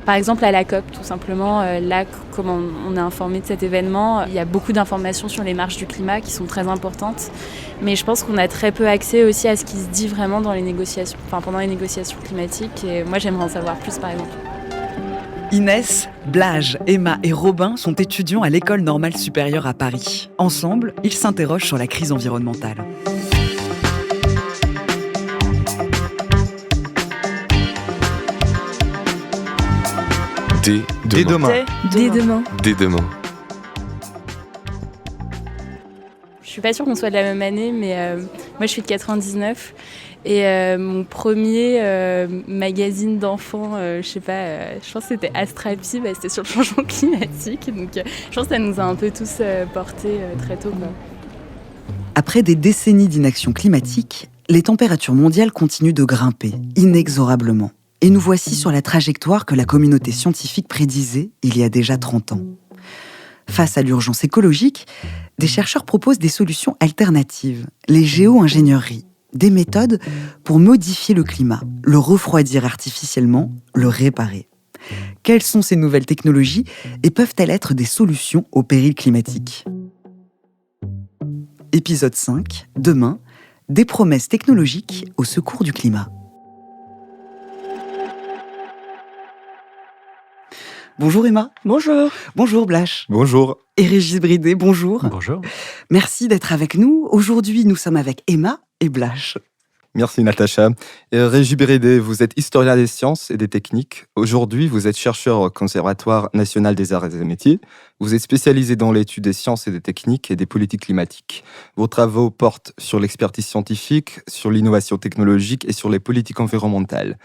Par exemple, à la COP, tout simplement, là, comme on est informé de cet événement, il y a beaucoup d'informations sur les marches du climat qui sont très importantes. Mais je pense qu'on a très peu accès aussi à ce qui se dit vraiment dans les négociations, pendant les négociations climatiques. Et moi, j'aimerais en savoir plus, par exemple. Inès, Blage, Emma et Robin sont étudiants à l'École normale supérieure à Paris. Ensemble, ils s'interrogent sur la crise environnementale. Dès demain. Dès demain. Je suis pas sûre qu'on soit de la même année, mais moi je suis de 99 et mon premier magazine d'enfants, je pense que c'était Astrapi, c'était sur le changement climatique, donc je pense que ça nous a un peu tous portés très tôt, quoi. Après des décennies d'inaction climatique, les températures mondiales continuent de grimper, inexorablement. Et nous voici sur la trajectoire que la communauté scientifique prédisait il y a déjà 30 ans. Face à l'urgence écologique, des chercheurs proposent des solutions alternatives, les géo-ingénieries, des méthodes pour modifier le climat, le refroidir artificiellement, le réparer. Quelles sont ces nouvelles technologies et peuvent-elles être des solutions au péril climatique ? Épisode 5, demain, des promesses technologiques au secours du climat. Bonjour Emma. Bonjour. Bonjour Blache. Bonjour. Et Régis Bridé, bonjour. Bonjour. Merci d'être avec nous. Aujourd'hui, nous sommes avec Emma et Blache. Merci Natacha. Régis Bridé, vous êtes historien des sciences et des techniques. Aujourd'hui, vous êtes chercheur au Conservatoire national des arts et des métiers. Vous êtes spécialisé dans l'étude des sciences et des techniques et des politiques climatiques. Vos travaux portent sur l'expertise scientifique, sur l'innovation technologique et sur les politiques environnementales.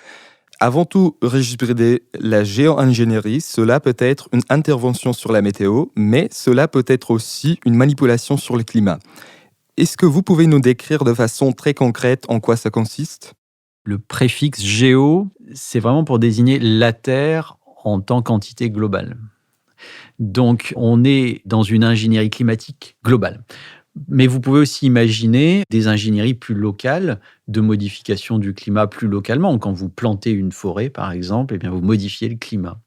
Avant tout, Régis Bridé, la géo-ingénierie, cela peut être une intervention sur la météo, mais cela peut être aussi une manipulation sur le climat. Est-ce que vous pouvez nous décrire de façon très concrète en quoi ça consiste ? Le préfixe géo, c'est vraiment pour désigner la Terre en tant qu'entité globale. Donc, on est dans une ingénierie climatique globale. Mais vous pouvez aussi imaginer des ingénieries plus locales de modification du climat plus localement. Quand vous plantez une forêt, par exemple, vous modifiez le climat.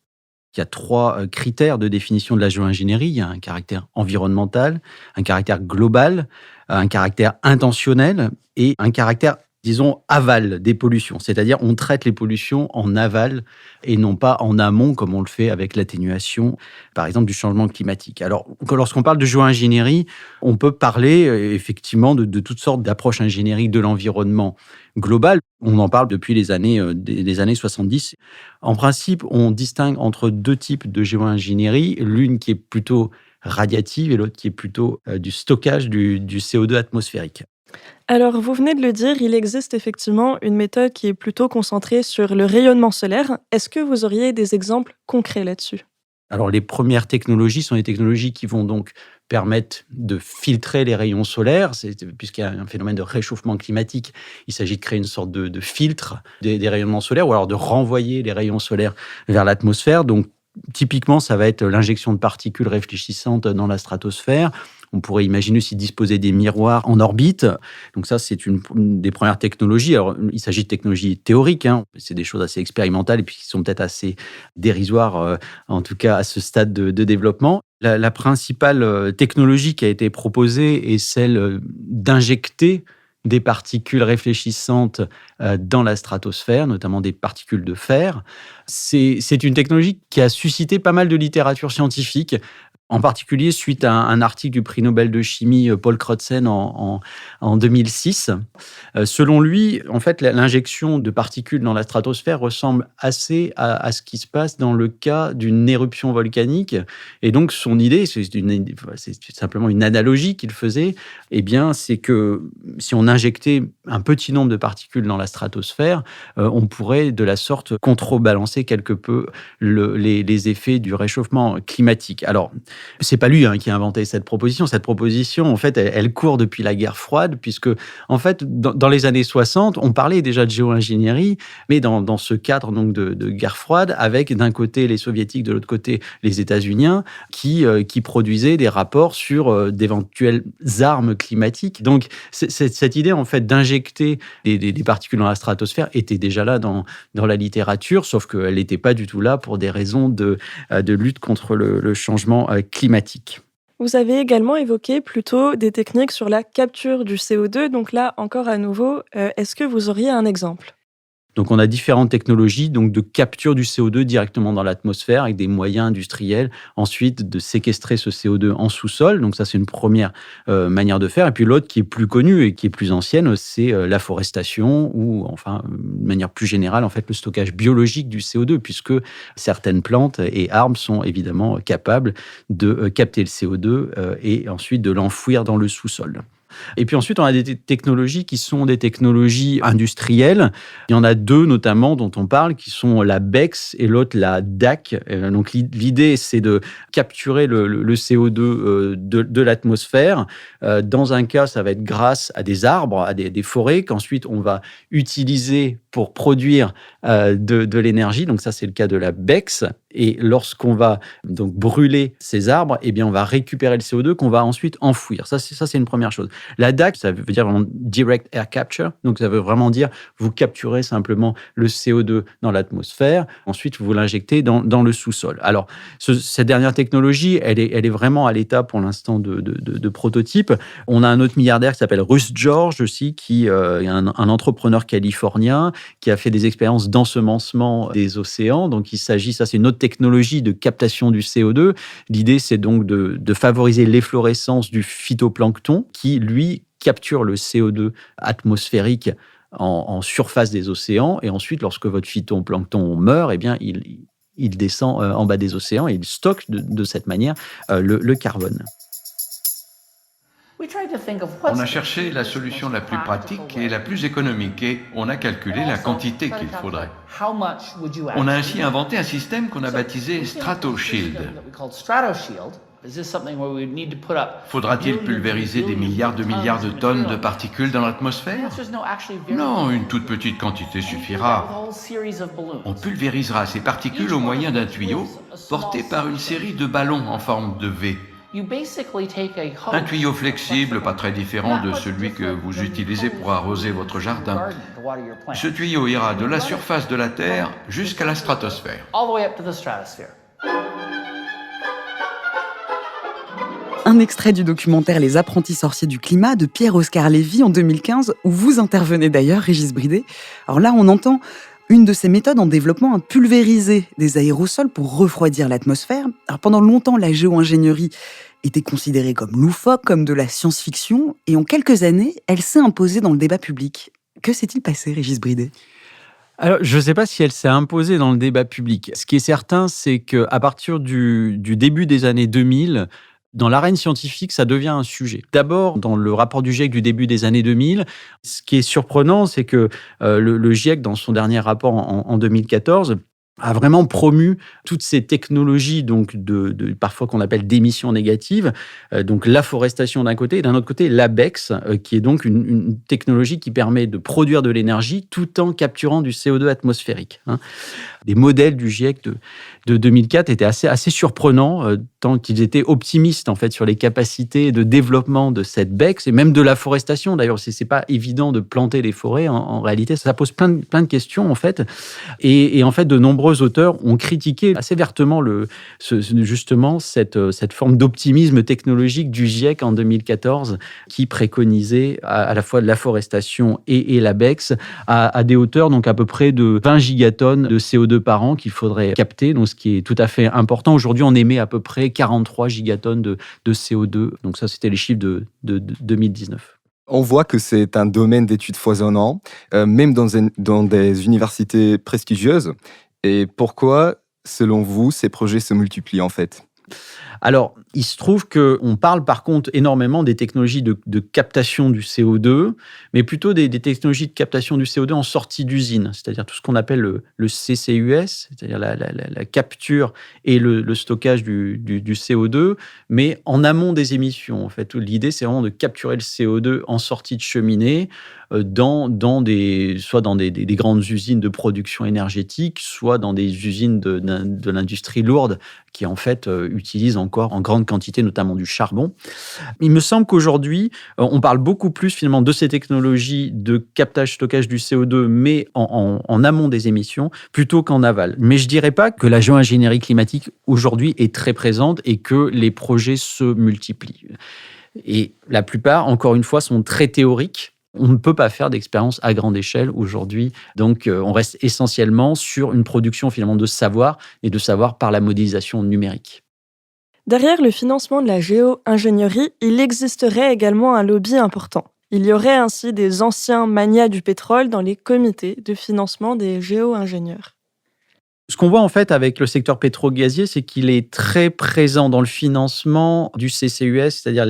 Il y a 3 critères de définition de la géo-ingénierie. Il y a un caractère environnemental, un caractère global, un caractère intentionnel et un caractère, disons, aval des pollutions. C'est-à-dire, on traite les pollutions en aval et non pas en amont, comme on le fait avec l'atténuation, par exemple, du changement climatique. Alors, lorsqu'on parle de géo-ingénierie, on peut parler effectivement de toutes sortes d'approches ingénieriques de l'environnement global. On en parle depuis les années 70. En principe, on distingue entre 2 types de géo-ingénierie, l'une qui est plutôt radiative et l'autre qui est plutôt du stockage du CO2 atmosphérique. Alors, vous venez de le dire, il existe effectivement une méthode qui est plutôt concentrée sur le rayonnement solaire. Est-ce que vous auriez des exemples concrets là-dessus ? Alors, les premières technologies sont des technologies qui vont donc permettre de filtrer les rayons solaires, puisqu'il y a un phénomène de réchauffement climatique. Il s'agit de créer une sorte de filtre des rayonnements solaires ou alors de renvoyer les rayons solaires vers l'atmosphère. Donc, typiquement, ça va être l'injection de particules réfléchissantes dans la stratosphère. On pourrait imaginer aussi disposer des miroirs en orbite. Donc ça, c'est une des premières technologies. Alors, il s'agit de technologies théoriques. C'est des choses assez expérimentales et puis qui sont peut-être assez dérisoires, en tout cas à ce stade de développement. La principale technologie qui a été proposée est celle d'injecter des particules réfléchissantes dans la stratosphère, notamment des particules de fer. C'est une technologie qui a suscité pas mal de littérature scientifique, en particulier suite à un article du prix Nobel de chimie Paul Crutzen en 2006. Selon lui, en fait, l'injection de particules dans la stratosphère ressemble assez à ce qui se passe dans le cas d'une éruption volcanique. Et donc, son idée, c'est simplement une analogie qu'il faisait, c'est que si on injectait un petit nombre de particules dans la stratosphère, on pourrait de la sorte contrebalancer quelque peu les effets du réchauffement climatique. Alors, C'est pas lui qui a inventé cette proposition. Cette proposition, en fait, elle court depuis la guerre froide, puisque, en fait, dans les années 60, on parlait déjà de géo-ingénierie, mais dans ce cadre donc de guerre froide, avec d'un côté les soviétiques, de l'autre côté les États-Unis, qui produisaient des rapports sur d'éventuelles armes climatiques. Donc, cette idée, en fait, d'injecter des particules dans la stratosphère était déjà là dans la littérature, sauf qu'elle n'était pas du tout là pour des raisons de lutte contre le changement climatique. Vous avez également évoqué plutôt des techniques sur la capture du CO2. Donc là, encore à nouveau, est-ce que vous auriez un exemple ? Donc, on a différentes technologies donc de capture du CO2 directement dans l'atmosphère avec des moyens industriels. Ensuite, de séquestrer ce CO2 en sous-sol. Donc, ça, c'est une première manière de faire. Et puis, l'autre qui est plus connue et qui est plus ancienne, c'est l'afforestation ou, enfin, de manière plus générale, en fait, le stockage biologique du CO2, puisque certaines plantes et arbres sont évidemment capables de capter le CO2 et ensuite de l'enfouir dans le sous-sol. Et puis ensuite, on a des technologies qui sont des technologies industrielles. Il y en a deux notamment dont on parle, qui sont la BECCS et l'autre la DAC. Donc l'idée, c'est de capturer le CO2 de l'atmosphère. Dans un cas, ça va être grâce à des arbres, à des forêts, qu'ensuite on va utiliser pour produire de l'énergie. Donc ça, c'est le cas de la BECCS. Et lorsqu'on va donc brûler ces arbres, eh bien, on va récupérer le CO2 qu'on va ensuite enfouir. Ça, c'est une première chose. La DAC, ça veut dire vraiment Direct Air Capture. Donc, ça veut vraiment dire vous capturez simplement le CO2 dans l'atmosphère. Ensuite, vous l'injectez dans le sous-sol. Alors, cette dernière technologie, elle est vraiment à l'état pour l'instant de prototype. On a un autre milliardaire qui s'appelle Russ George aussi, qui est un entrepreneur californien qui a fait des expériences d'ensemencement des océans. Donc, il s'agit, ça c'est une autre technologie de captation du CO2. L'idée, c'est donc de favoriser l'efflorescence du phytoplancton qui, lui, capture le CO2 atmosphérique en surface des océans. Et ensuite, lorsque votre phytoplancton meurt, eh bien, il descend en bas des océans et il stocke de cette manière le carbone. On a cherché la solution la plus pratique et la plus économique et on a calculé la quantité qu'il faudrait. On a ainsi inventé un système qu'on a baptisé StratoShield. Faudra-t-il pulvériser des milliards de tonnes de particules dans l'atmosphère ? Non, une toute petite quantité suffira. On pulvérisera ces particules au moyen d'un tuyau porté par une série de ballons en forme de V. Un tuyau flexible, pas très différent de celui que vous utilisez pour arroser votre jardin. Ce tuyau ira de la surface de la Terre jusqu'à la stratosphère. Un extrait du documentaire Les apprentis sorciers du climat de Pierre-Oscar Lévy en 2015, où vous intervenez d'ailleurs, Régis Bridet. Alors là, on entend une de ces méthodes en développement, pulvériser des aérosols pour refroidir l'atmosphère. Alors pendant longtemps, la géo-ingénierie était considérée comme loufoque, comme de la science-fiction, et en quelques années, elle s'est imposée dans le débat public. Que s'est-il passé, Régis Bridet ? Alors, je ne sais pas si elle s'est imposée dans le débat public. Ce qui est certain, c'est qu'à partir du début des années 2000, dans l'arène scientifique, ça devient un sujet. D'abord, dans le rapport du GIEC du début des années 2000, ce qui est surprenant, c'est que le GIEC, dans son dernier rapport en 2014, a vraiment promu toutes ces technologies donc parfois qu'on appelle d'émissions négatives, donc l'afforestation d'un côté et d'un autre côté la BECCS, qui est donc une technologie qui permet de produire de l'énergie tout en capturant du CO2 atmosphérique. Les modèles du GIEC de 2004 étaient assez surprenants, tant qu'ils étaient optimistes en fait sur les capacités de développement de cette BECCS et même de l'afforestation. D'ailleurs, c'est pas évident de planter les forêts. En réalité, ça pose plein de questions en fait. Et en fait, de nombreux auteurs ont critiqué assez vertement justement cette forme d'optimisme technologique du GIEC en 2014 qui préconisait à la fois de l'afforestation et la BECCS à des hauteurs donc à peu près de 20 gigatonnes de CO2 par an qu'il faudrait capter, donc ce qui est tout à fait important. Aujourd'hui, on émet à peu près 43 gigatonnes de CO2. Donc ça, c'était les chiffres de 2019. On voit que c'est un domaine d'études foisonnant, même dans des universités prestigieuses. Et pourquoi, selon vous, ces projets se multiplient en fait ? Alors, Il se trouve qu'on parle par contre énormément des technologies de captation du CO2, mais plutôt des technologies de captation du CO2 en sortie d'usine, c'est-à-dire tout ce qu'on appelle le CCUS, c'est-à-dire la capture et le stockage du CO2, mais en amont des émissions. En fait, l'idée, c'est vraiment de capturer le CO2 en sortie de cheminée, soit dans des grandes usines de production énergétique, soit dans des usines de l'industrie lourde qui, en fait, utilisent encore en grande quantité, notamment du charbon. Il me semble qu'aujourd'hui, on parle beaucoup plus, finalement, de ces technologies de captage-stockage du CO2, mais en amont des émissions, plutôt qu'en aval. Mais je ne dirais pas que la géo-ingénierie climatique, aujourd'hui, est très présente et que les projets se multiplient. Et la plupart, encore une fois, sont très théoriques. On ne peut pas faire d'expérience à grande échelle aujourd'hui. Donc, on reste essentiellement sur une production finalement de savoir et de savoir par la modélisation numérique. Derrière le financement de la géo-ingénierie, il existerait également un lobby important. Il y aurait ainsi des anciens magnats du pétrole dans les comités de financement des géo-ingénieurs. Ce qu'on voit en fait avec le secteur pétro-gazier, c'est qu'il est très présent dans le financement du CCUS, c'est-à-dire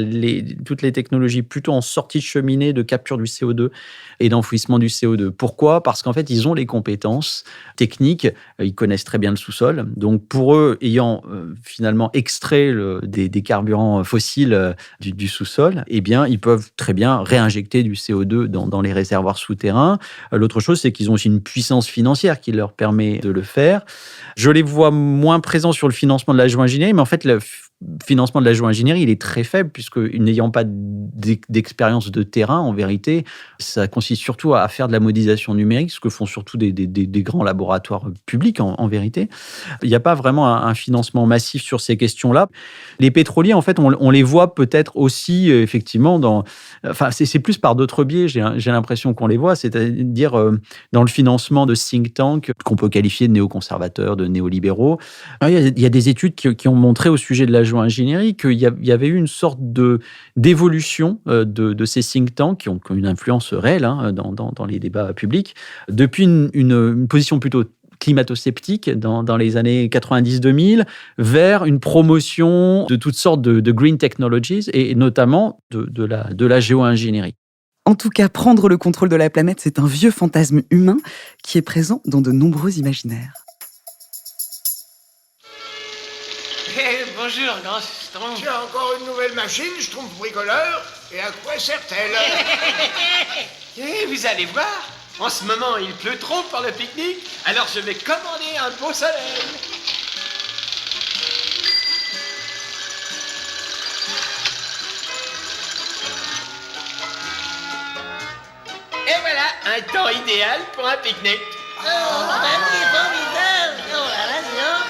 toutes les technologies plutôt en sortie de cheminée de capture du CO2 et d'enfouissement du CO2. Pourquoi ? Parce qu'en fait, ils ont les compétences techniques, ils connaissent très bien le sous-sol. Donc pour eux, ayant finalement extrait des carburants fossiles du sous-sol, eh bien, ils peuvent très bien réinjecter du CO2 dans les réservoirs souterrains. L'autre chose, c'est qu'ils ont aussi une puissance financière qui leur permet de le faire. Je les vois moins présents sur le financement de la géo-ingénierie, mais en fait, le financement de la géo-ingénierie, il est très faible, puisque n'ayant pas d'expérience de terrain, en vérité, ça consiste surtout à faire de la modélisation numérique, ce que font surtout des grands laboratoires publics, en vérité. Il n'y a pas vraiment un financement massif sur ces questions-là. Les pétroliers, en fait, on les voit peut-être aussi, effectivement, c'est plus par d'autres biais, j'ai l'impression qu'on les voit, c'est-à-dire dans le financement de think tanks qu'on peut qualifier de néoconservateurs, de néolibéraux. Il y a des études qui ont montré au sujet de la géo-ingénierie qu'il y avait eu une sorte d'évolution de ces think tanks qui ont une influence réelle dans les débats publics, depuis une position plutôt climato-sceptique dans les années 90-2000 vers une promotion de toutes sortes de green technologies et notamment de la géo-ingénierie. En tout cas, prendre le contrôle de la planète, c'est un vieux fantasme humain qui est présent dans de nombreux imaginaires. Bonjour, grand Schtroumpf. Tu as encore une nouvelle machine, Schtroumpf bricoleur? Et à quoi sert-elle? Vous allez voir, en ce moment il pleut trop pour le pique-nique, alors je vais commander un beau soleil. Et voilà, un temps idéal pour un pique-nique.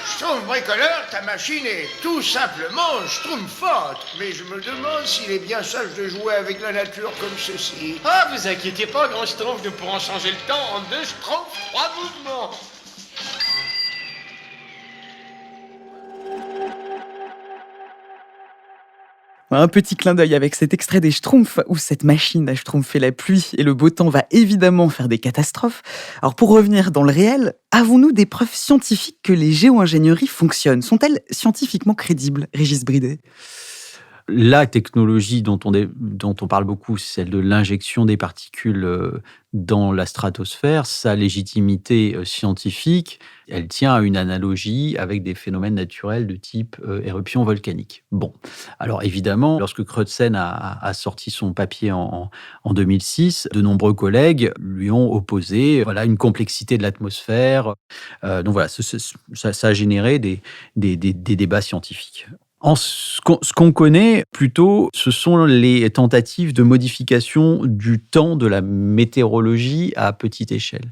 Schtroumpf bricoleur, ta machine est tout simplement schtroumpfante. Mais je me demande s'il est bien sage de jouer avec la nature comme ceci. Ah, vous inquiétez pas, grand Schtroumpf, nous pourrons changer le temps en 2 Schtroumpfs, 3 mouvements. Un petit clin d'œil avec cet extrait des Schtroumpfs où cette machine à schtroumpfer la pluie et le beau temps va évidemment faire des catastrophes. Alors pour revenir dans le réel, avons-nous des preuves scientifiques que les géo-ingénieries fonctionnent ? Sont-elles scientifiquement crédibles, Régis Bridet ? La technologie dont on parle beaucoup, c'est celle de l'injection des particules dans la stratosphère. Sa légitimité scientifique, elle tient à une analogie avec des phénomènes naturels de type éruption volcanique. Bon, alors évidemment, lorsque Crutzen a sorti son papier en 2006, de nombreux collègues lui ont opposé une complexité de l'atmosphère. Donc voilà, ça a généré des débats scientifiques. Ce qu'on connaît plutôt, ce sont les tentatives de modification du temps de la météorologie à petite échelle.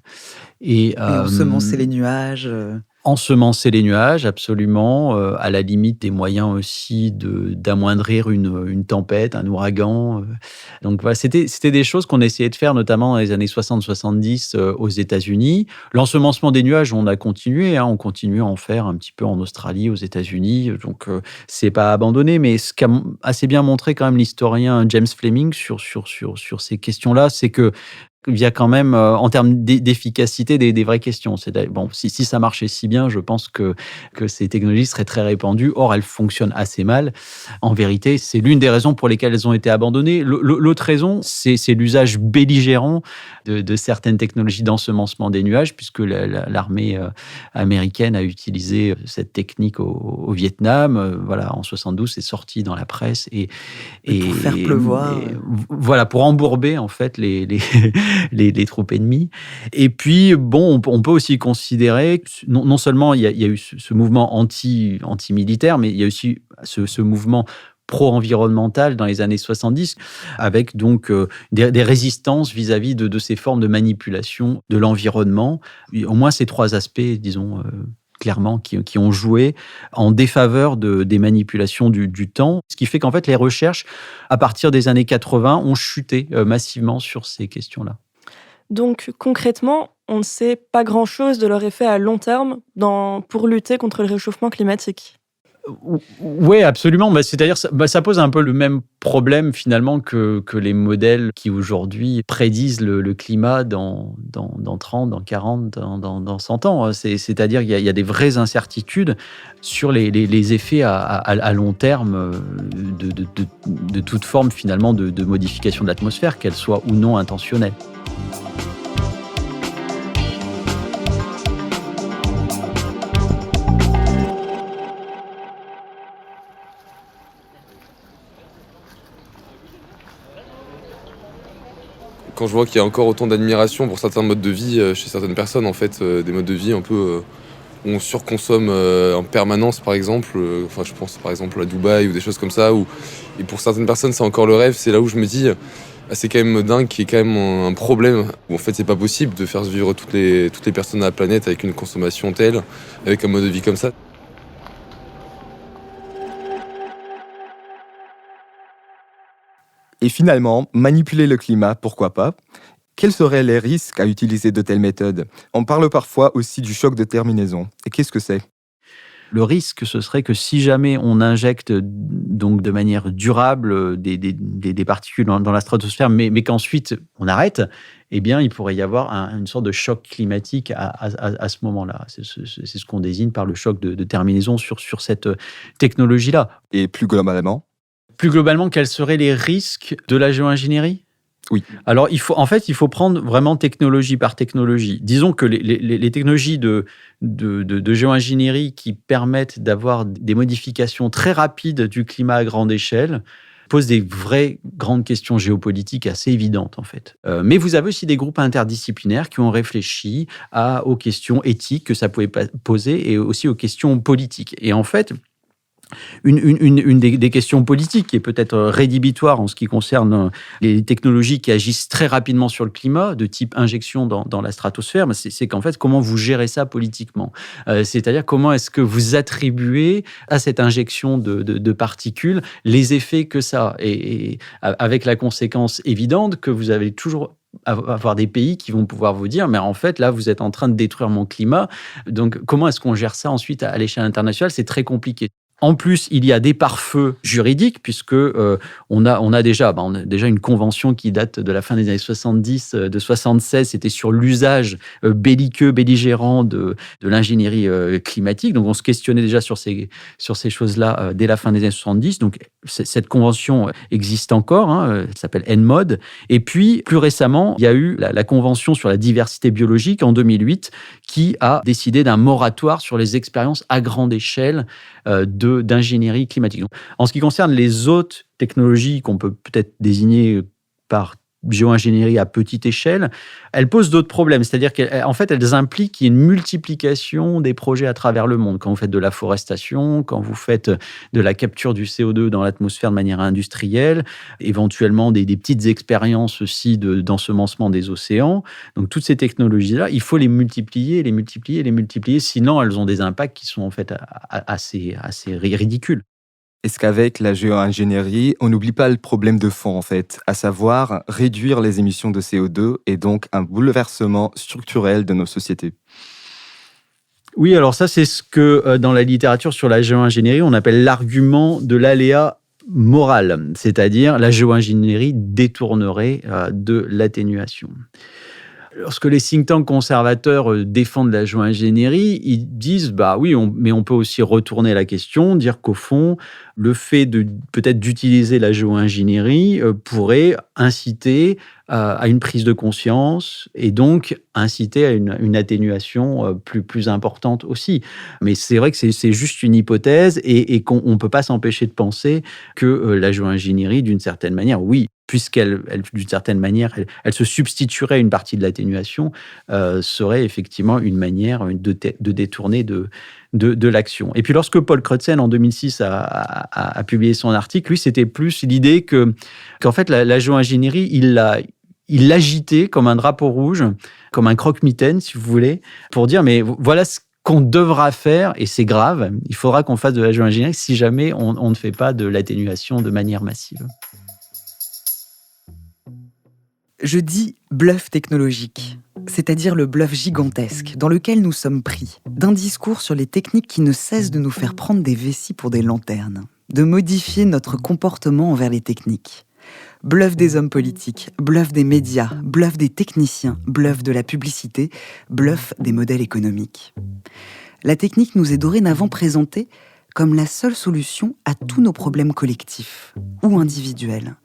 Et ensemencer les nuages. Ensemencer les nuages, absolument, à la limite des moyens aussi d'amoindrir une tempête, un ouragan. Donc voilà, c'était des choses qu'on essayait de faire notamment dans les années 60-70 aux États-Unis. L'ensemencement des nuages, on a continué, on continue à en faire un petit peu en Australie, aux États-Unis, donc c'est pas abandonné, mais ce qu'a assez bien montré quand même l'historien James Fleming sur ces questions-là, c'est que il y a quand même, en termes d'efficacité, des vraies questions. Bon, si ça marchait si bien, je pense que ces technologies seraient très répandues. Or, elles fonctionnent assez mal. En vérité, c'est l'une des raisons pour lesquelles elles ont été abandonnées. L'autre raison, c'est l'usage belligérant de certaines technologies d'ensemencement des nuages, puisque l'armée américaine a utilisé cette technique au Vietnam. Voilà, en 72, c'est sorti dans la presse. Et pour faire pleuvoir. Voilà, pour embourber, en fait, les troupes ennemies. Et puis, bon, on peut aussi considérer, non seulement il y a eu ce mouvement anti-militaire, mais il y a aussi ce mouvement pro-environnemental dans les années 70, avec donc des résistances vis-à-vis de ces formes de manipulation de l'environnement. Au moins ces trois aspects, disons, clairement, qui ont joué en défaveur des manipulations du temps, ce qui fait qu'en fait, les recherches, à partir des années 80, ont chuté massivement sur ces questions-là. Donc, concrètement, on ne sait pas grand-chose de leur effet à long terme pour lutter contre le réchauffement climatique. Oui, absolument. C'est-à-dire, ça pose un peu le même problème finalement que les modèles qui aujourd'hui prédisent le climat dans 30, dans 40, dans 100 ans. C'est-à-dire qu'il y a des vraies incertitudes sur les effets à long terme de toute forme finalement de modification de l'atmosphère, qu'elle soit ou non intentionnelle. Quand je vois qu'il y a encore autant d'admiration pour certains modes de vie chez certaines personnes, en fait, des modes de vie un peu où on surconsomme en permanence, par exemple. Je pense par exemple à Dubaï ou des choses comme ça. Et pour certaines personnes, c'est encore le rêve. C'est là où je me dis, c'est quand même dingue qu'il y ait quand même un problème où en fait, c'est pas possible de faire vivre toutes les personnes à la planète avec une consommation telle, avec un mode de vie comme ça. Et finalement, manipuler le climat, pourquoi pas ? Quels seraient les risques à utiliser de telles méthodes ? On parle parfois aussi du choc de terminaison. Et qu'est-ce que c'est ? Le risque, ce serait que si jamais on injecte donc de manière durable des particules dans la stratosphère, mais qu'ensuite on arrête, eh bien, il pourrait y avoir une sorte de choc climatique à ce moment-là. C'est ce qu'on désigne par le choc de terminaison sur cette technologie-là. Et plus globalement ? Plus globalement, quels seraient les risques de la géo-ingénierie ? Oui. Alors, il faut prendre vraiment technologie par technologie. Disons que les technologies de géo-ingénierie qui permettent d'avoir des modifications très rapides du climat à grande échelle posent des vraies grandes questions géopolitiques assez évidentes, en fait. Mais vous avez aussi des groupes interdisciplinaires qui ont réfléchi aux questions éthiques que ça pouvait poser et aussi aux questions politiques. Et en fait, une des questions politiques qui est peut-être rédhibitoire en ce qui concerne les technologies qui agissent très rapidement sur le climat, de type injection dans la stratosphère, c'est qu'en fait, comment vous gérez ça politiquement ? C'est-à-dire, comment est-ce que vous attribuez à cette injection de particules les effets que ça a ? Et avec la conséquence évidente que vous avez toujours avoir des pays qui vont pouvoir vous dire mais en fait là vous êtes en train de détruire mon climat, donc comment est-ce qu'on gère ça ensuite à l'échelle internationale ? C'est très compliqué. En plus, il y a des pare-feux juridiques, puisque on a déjà une convention qui date de la fin des années 70, de 76, c'était sur l'usage belligérant de l'ingénierie climatique. Donc, on se questionnait déjà sur ces choses-là dès la fin des années 70. Donc, cette convention existe encore, elle s'appelle NMOD. Et puis, plus récemment, il y a eu la convention sur la diversité biologique en 2008 qui a décidé d'un moratoire sur les expériences à grande échelle d'ingénierie climatique. Donc, en ce qui concerne les autres technologies qu'on peut peut-être désigner par géo-ingénierie à petite échelle, elles posent d'autres problèmes. C'est-à-dire qu'en fait, elles impliquent qu'il y ait une multiplication des projets à travers le monde. Quand vous faites de l'afforestation, quand vous faites de la capture du CO2 dans l'atmosphère de manière industrielle, éventuellement des petites expériences aussi d'ensemencement des océans. Donc, toutes ces technologies-là, il faut les multiplier, sinon elles ont des impacts qui sont en fait assez ridicules. Est-ce qu'avec la géo-ingénierie, on n'oublie pas le problème de fond, en fait, à savoir réduire les émissions de CO2 et donc un bouleversement structurel de nos sociétés ? Oui, alors ça, c'est ce que dans la littérature sur la géo-ingénierie, on appelle l'argument de l'aléa morale, c'est-à-dire la géo-ingénierie détournerait de l'atténuation. Lorsque les think tanks conservateurs défendent la géo-ingénierie, ils disent mais on peut aussi retourner la question, dire qu'au fond, le fait peut-être d'utiliser la géo-ingénierie pourrait inciter à une prise de conscience et donc inciter à une atténuation plus importante aussi. Mais c'est vrai que c'est juste une hypothèse et qu'on ne peut pas s'empêcher de penser que la géo-ingénierie, d'une certaine manière, oui, puisqu'elle, d'une certaine manière, elle se substituerait à une partie de l'atténuation, serait effectivement une manière de détourner de l'action. Et puis lorsque Paul Crutzen, en 2006, a publié son article, lui, c'était plus l'idée qu'en fait, la géo-ingénierie, il l'agitait comme un drapeau rouge, comme un croque-mitaine, si vous voulez, pour dire, mais voilà ce qu'on devra faire, et c'est grave, il faudra qu'on fasse de la géo-ingénierie si jamais on ne fait pas de l'atténuation de manière massive. Je dis bluff technologique, c'est-à-dire le bluff gigantesque dans lequel nous sommes pris, d'un discours sur les techniques qui ne cessent de nous faire prendre des vessies pour des lanternes, de modifier notre comportement envers les techniques. Bluff des hommes politiques, bluff des médias, bluff des techniciens, bluff de la publicité, bluff des modèles économiques. La technique nous est dorénavant présentée comme la seule solution à tous nos problèmes collectifs ou individuels.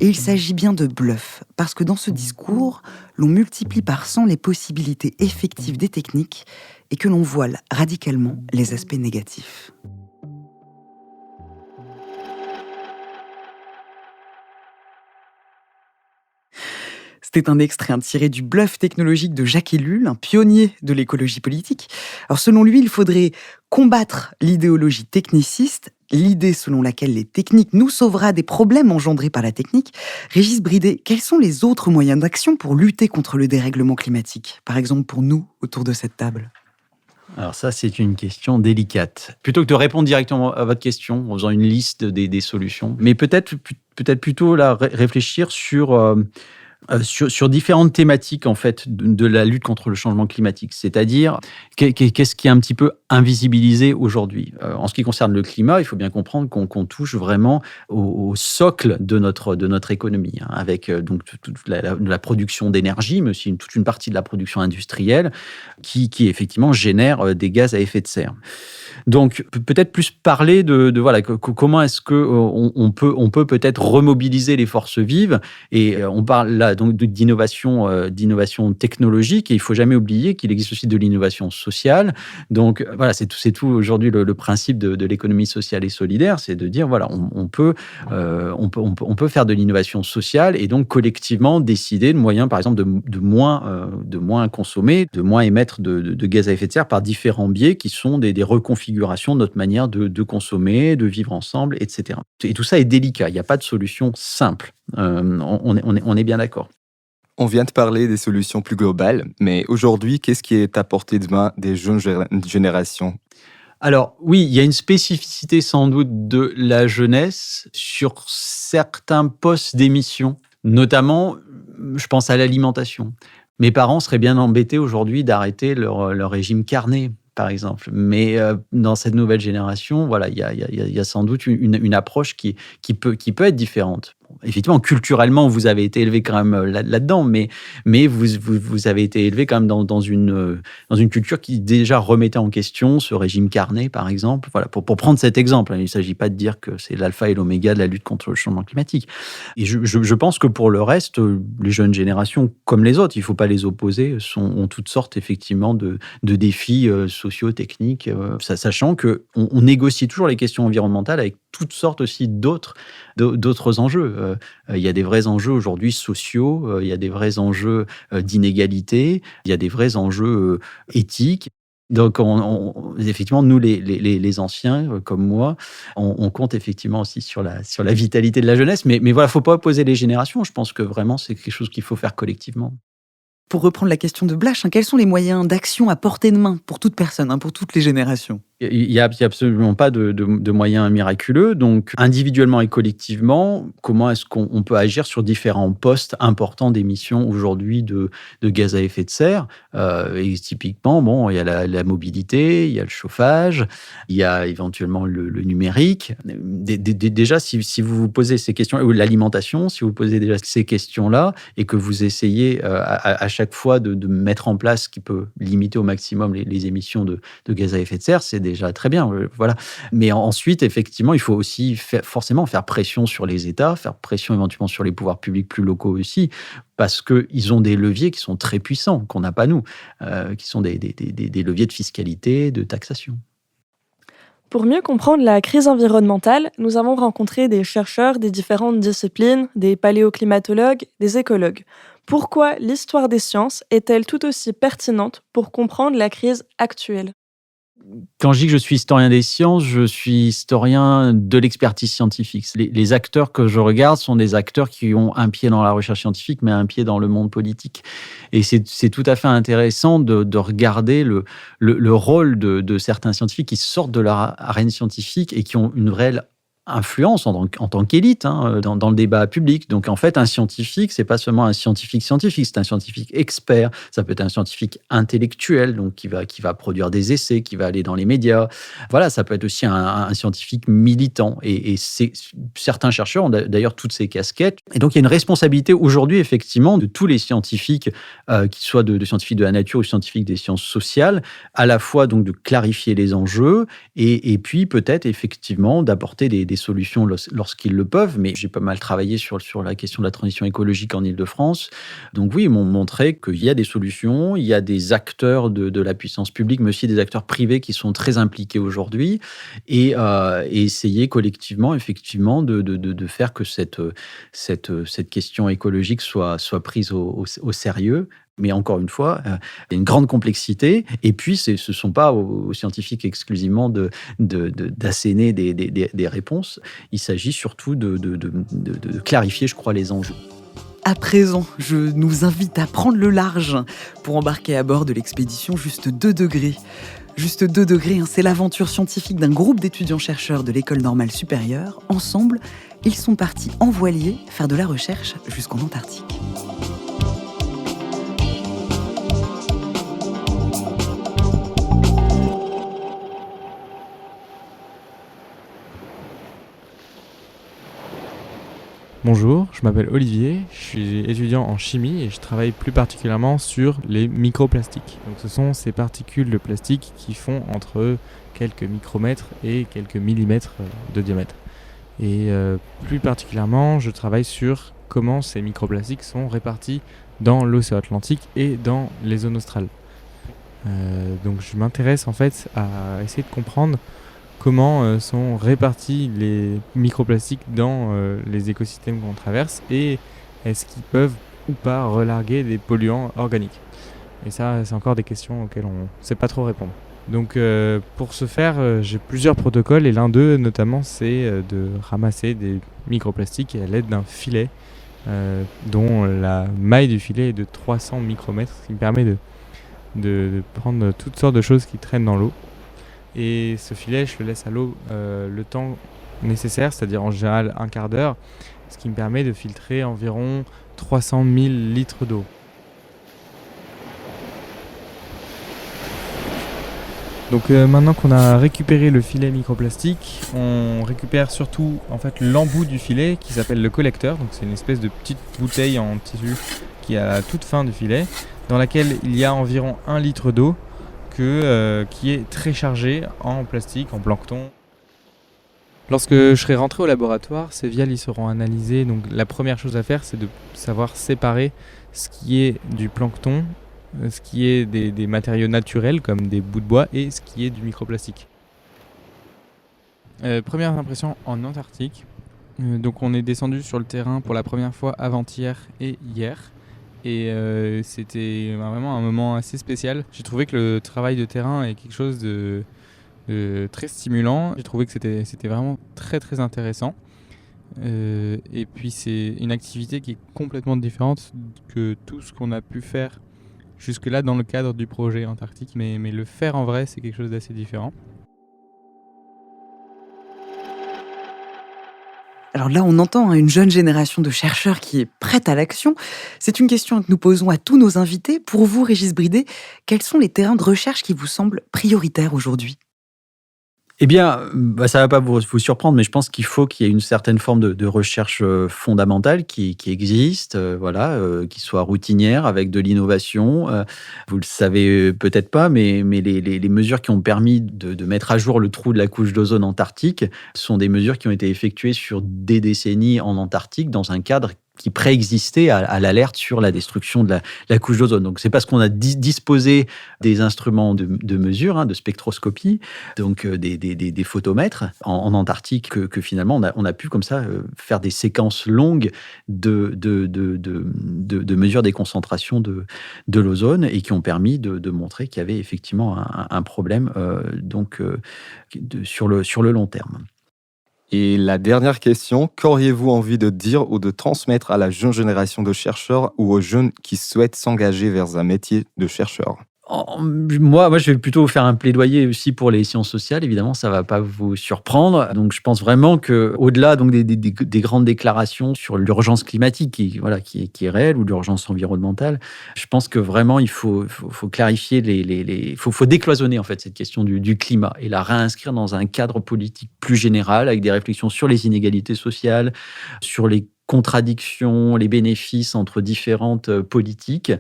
Et il s'agit bien de bluff, parce que dans ce discours, l'on multiplie par 100 les possibilités effectives des techniques et que l'on voile radicalement les aspects négatifs. C'était un extrait tiré du bluff technologique de Jacques Ellul, un pionnier de l'écologie politique. Alors selon lui, il faudrait combattre l'idéologie techniciste, l'idée selon laquelle les techniques nous sauvera des problèmes engendrés par la technique. Régis Bridet, quels sont les autres moyens d'action pour lutter contre le dérèglement climatique ? Par exemple pour nous, autour de cette table. Alors ça, c'est une question délicate. Plutôt que de répondre directement à votre question en faisant une liste des solutions, mais peut-être plutôt là, réfléchir sur différentes thématiques en fait de la lutte contre le changement climatique, c'est-à-dire qu'est-ce qui est un petit peu invisibilisé aujourd'hui. En ce qui concerne le climat, il faut bien comprendre qu'on touche vraiment au socle de notre économie, hein, avec donc toute la production d'énergie, mais aussi toute une partie de la production industrielle qui effectivement génère des gaz à effet de serre. Donc peut-être plus parler de voilà comment est-ce que on peut peut-être remobiliser les forces vives, et on parle là donc d'innovation technologique, et il faut jamais oublier qu'il existe aussi de l'innovation sociale. Donc voilà, c'est tout aujourd'hui le principe de l'économie sociale et solidaire, c'est de dire voilà, on peut faire de l'innovation sociale et donc collectivement décider de moyens, par exemple de moins consommer, de moins émettre de gaz à effet de serre par différents biais qui sont des reconfigurations de notre manière de consommer, de vivre ensemble, etc. Et tout ça est délicat, il n'y a pas de solution simple. On est bien d'accord. On vient de parler des solutions plus globales, mais aujourd'hui, qu'est-ce qui est à portée de main des jeunes générations ? Alors oui, il y a une spécificité sans doute de la jeunesse sur certains postes d'émission, notamment, je pense à l'alimentation. Mes parents seraient bien embêtés aujourd'hui d'arrêter leur régime carné, par exemple. Mais dans cette nouvelle génération, voilà, il y a sans doute une approche qui peut être différente. Effectivement, culturellement, vous avez été élevé quand même là-dedans, mais vous avez été élevé quand même dans une culture qui déjà remettait en question ce régime carné, par exemple. Voilà, pour prendre cet exemple, il ne s'agit pas de dire que c'est l'alpha et l'oméga de la lutte contre le changement climatique. Et je pense que pour le reste, les jeunes générations, comme les autres, il ne faut pas les opposer, ont toutes sortes effectivement de défis socio-techniques, sachant qu'on négocie toujours les questions environnementales avec toutes sortes aussi d'autres enjeux. Il y a des vrais enjeux aujourd'hui sociaux, il y a des vrais enjeux d'inégalité, il y a des vrais enjeux éthiques. Donc, effectivement, nous, les anciens, comme moi, on compte effectivement aussi sur la vitalité de la jeunesse. Mais voilà, il ne faut pas opposer les générations. Je pense que vraiment, c'est quelque chose qu'il faut faire collectivement. Pour reprendre la question de Blash, quels sont les moyens d'action à portée de main pour toute personne, pour toutes les générations ? Il n'y a absolument pas de moyens miraculeux. Donc, individuellement et collectivement, comment est-ce qu'on peut agir sur différents postes importants d'émissions aujourd'hui de gaz à effet de serre? Et typiquement, il y a la mobilité, il y a le chauffage, il y a éventuellement le numérique. Déjà, si vous vous posez ces questions, ou l'alimentation, si vous posez déjà ces questions-là et que vous essayez à chaque fois de mettre en place ce qui peut limiter au maximum les émissions de gaz à effet de serre, c'est déjà très bien. Voilà. Mais ensuite, effectivement, il faut aussi forcément faire pression sur les États, faire pression éventuellement sur les pouvoirs publics plus locaux aussi, parce qu'ils ont des leviers qui sont très puissants, qu'on n'a pas nous, qui sont des leviers de fiscalité, de taxation. Pour mieux comprendre la crise environnementale, nous avons rencontré des chercheurs des différentes disciplines, des paléoclimatologues, des écologues. Pourquoi l'histoire des sciences est-elle tout aussi pertinente pour comprendre la crise actuelle? Quand je dis que je suis historien des sciences, je suis historien de l'expertise scientifique. Les acteurs que je regarde sont des acteurs qui ont un pied dans la recherche scientifique, mais un pied dans le monde politique. Et c'est tout à fait intéressant de regarder le rôle de certains scientifiques qui sortent de leur arène scientifique et qui ont une réelle influence en tant qu'élite dans le débat public. Donc en fait, un scientifique, c'est pas seulement un scientifique, c'est un scientifique expert, ça peut être un scientifique intellectuel, donc qui va produire des essais, qui va aller dans les médias. Voilà, ça peut être aussi un scientifique militant. Et certains chercheurs ont d'ailleurs toutes ces casquettes. Et donc il y a une responsabilité aujourd'hui, effectivement, de tous les scientifiques, qui soient de scientifiques de la nature ou scientifiques des sciences sociales, à la fois donc de clarifier les enjeux et puis peut-être effectivement d'apporter des solutions lorsqu'ils le peuvent, mais j'ai pas mal travaillé sur la question de la transition écologique en Île-de-France. Donc oui, ils m'ont montré qu'il y a des solutions, il y a des acteurs de la puissance publique, mais aussi des acteurs privés qui sont très impliqués aujourd'hui, et essayer collectivement, effectivement, de faire que cette question écologique soit prise au sérieux. Mais encore une fois, il y a une grande complexité. Et puis, ce ne sont pas aux scientifiques exclusivement d'asséner des réponses. Il s'agit surtout de clarifier, je crois, les enjeux. À présent, je nous invite à prendre le large pour embarquer à bord de l'expédition Juste 2 degrés. Juste 2 degrés, c'est l'aventure scientifique d'un groupe d'étudiants-chercheurs de l'École normale supérieure. Ensemble, ils sont partis en voilier faire de la recherche jusqu'en Antarctique. Bonjour, je m'appelle Olivier, je suis étudiant en chimie et je travaille plus particulièrement sur les microplastiques. Donc ce sont ces particules de plastique qui font entre quelques micromètres et quelques millimètres de diamètre. Et plus particulièrement, je travaille sur comment ces microplastiques sont répartis dans l'océan Atlantique et dans les zones australes. Donc je m'intéresse en fait à essayer de comprendre comment sont répartis les microplastiques dans les écosystèmes qu'on traverse et est-ce qu'ils peuvent ou pas relarguer des polluants organiques. Et ça, c'est encore des questions auxquelles on ne sait pas trop répondre. Donc pour ce faire, j'ai plusieurs protocoles et l'un d'eux notamment c'est de ramasser des microplastiques à l'aide d'un filet dont la maille du filet est de 300 micromètres, ce qui me permet de prendre toutes sortes de choses qui traînent dans l'eau. Et ce filet, je le laisse à l'eau le temps nécessaire, c'est-à-dire en général un quart d'heure, ce qui me permet de filtrer environ 300 000 litres d'eau. Donc maintenant qu'on a récupéré le filet microplastique, on récupère surtout en fait l'embout du filet qui s'appelle le collecteur. Donc c'est une espèce de petite bouteille en tissu qui est à la toute fin du filet, dans laquelle il y a environ 1 litre d'eau qui est très chargé en plastique, en plancton. Lorsque je serai rentré au laboratoire, ces viales seront analysées. Donc la première chose à faire, c'est de savoir séparer ce qui est du plancton, ce qui est des matériaux naturels comme des bouts de bois et ce qui est du microplastique. Première impression en Antarctique. Donc on est descendu sur le terrain pour la première fois avant-hier et hier. Et c'était vraiment un moment assez spécial. J'ai trouvé que le travail de terrain est quelque chose de très stimulant. J'ai trouvé que c'était vraiment très très intéressant. Et puis c'est une activité qui est complètement différente que tout ce qu'on a pu faire jusque-là dans le cadre du projet Antarctique. Mais le faire en vrai, c'est quelque chose d'assez différent. Alors là, on entend une jeune génération de chercheurs qui est prête à l'action. C'est une question que nous posons à tous nos invités. Pour vous, Régis Bridet, quels sont les terrains de recherche qui vous semblent prioritaires aujourd'hui ? Eh bien, ça ne va pas vous surprendre, mais je pense qu'il faut qu'il y ait une certaine forme de recherche fondamentale qui existe, qui soit routinière, avec de l'innovation. Vous le savez peut-être pas, mais les mesures qui ont permis de mettre à jour le trou de la couche d'ozone antarctique sont des mesures qui ont été effectuées sur des décennies en Antarctique, dans un cadre qui préexistait à l'alerte sur la destruction de la couche d'ozone. Donc, c'est parce qu'on a disposé des instruments de mesure, de spectroscopie, donc des photomètres en Antarctique, que finalement, on a pu comme ça faire des séquences longues de mesures des concentrations de l'ozone et qui ont permis de montrer qu'il y avait effectivement un problème sur le long terme. Et la dernière question, qu'auriez-vous envie de dire ou de transmettre à la jeune génération de chercheurs ou aux jeunes qui souhaitent s'engager vers un métier de chercheur ? Moi, je vais plutôt faire un plaidoyer aussi pour les sciences sociales. Évidemment, ça ne va pas vous surprendre. Donc, je pense vraiment qu'au-delà des grandes déclarations sur l'urgence climatique qui est réelle, ou l'urgence environnementale, je pense que vraiment, il faut clarifier il faut décloisonner en fait cette question du climat et la réinscrire dans un cadre politique plus général, avec des réflexions sur les inégalités sociales, sur les contradictions, les bénéfices entre différentes politiques.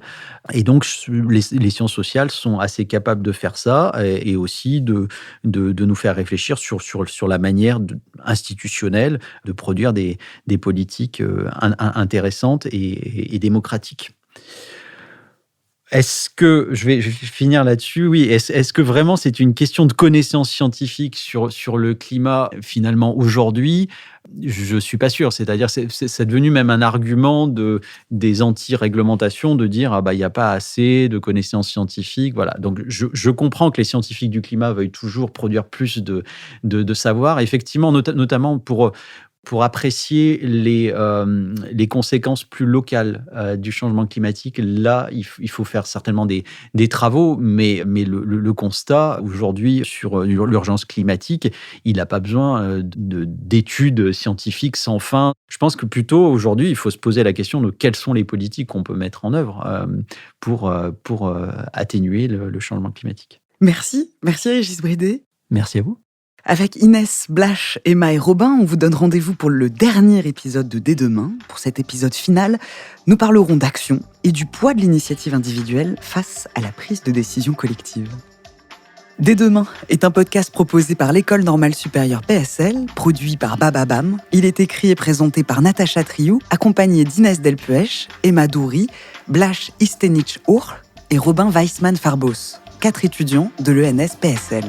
Et donc, les sciences sociales sont assez capables de faire ça et aussi de nous faire réfléchir sur la manière institutionnelle de produire des politiques intéressantes et démocratiques. Est-ce que, je vais finir là-dessus, oui, est-ce que vraiment c'est une question de connaissance scientifique sur le climat finalement aujourd'hui ? Je ne suis pas sûr, c'est-à-dire c'est devenu même un argument des anti-réglementations de dire il n'y a pas assez de connaissances scientifiques, voilà. Donc je comprends que les scientifiques du climat veuillent toujours produire plus de savoir, effectivement, notamment pour apprécier les conséquences plus locales du changement climatique. Là, il faut faire certainement des travaux, mais le constat aujourd'hui sur l'urgence climatique, il n'a pas besoin d'études scientifiques sans fin. Je pense que plutôt aujourd'hui, il faut se poser la question de quelles sont les politiques qu'on peut mettre en œuvre pour atténuer le changement climatique. Merci Régis Bridet. Merci à vous. Avec Inès, Blash, Emma et Robin, on vous donne rendez-vous pour le dernier épisode de Dès demain. Pour cet épisode final, nous parlerons d'action et du poids de l'initiative individuelle face à la prise de décision collective. Dès demain est un podcast proposé par l'École normale supérieure PSL, produit par Bababam. Il est écrit et présenté par Natacha Triou, accompagné d'Inès Delpuech, Emma Doury, Blash Istenich-Url et Robin Weissmann-Farbos, 4 étudiants de l'ENS PSL.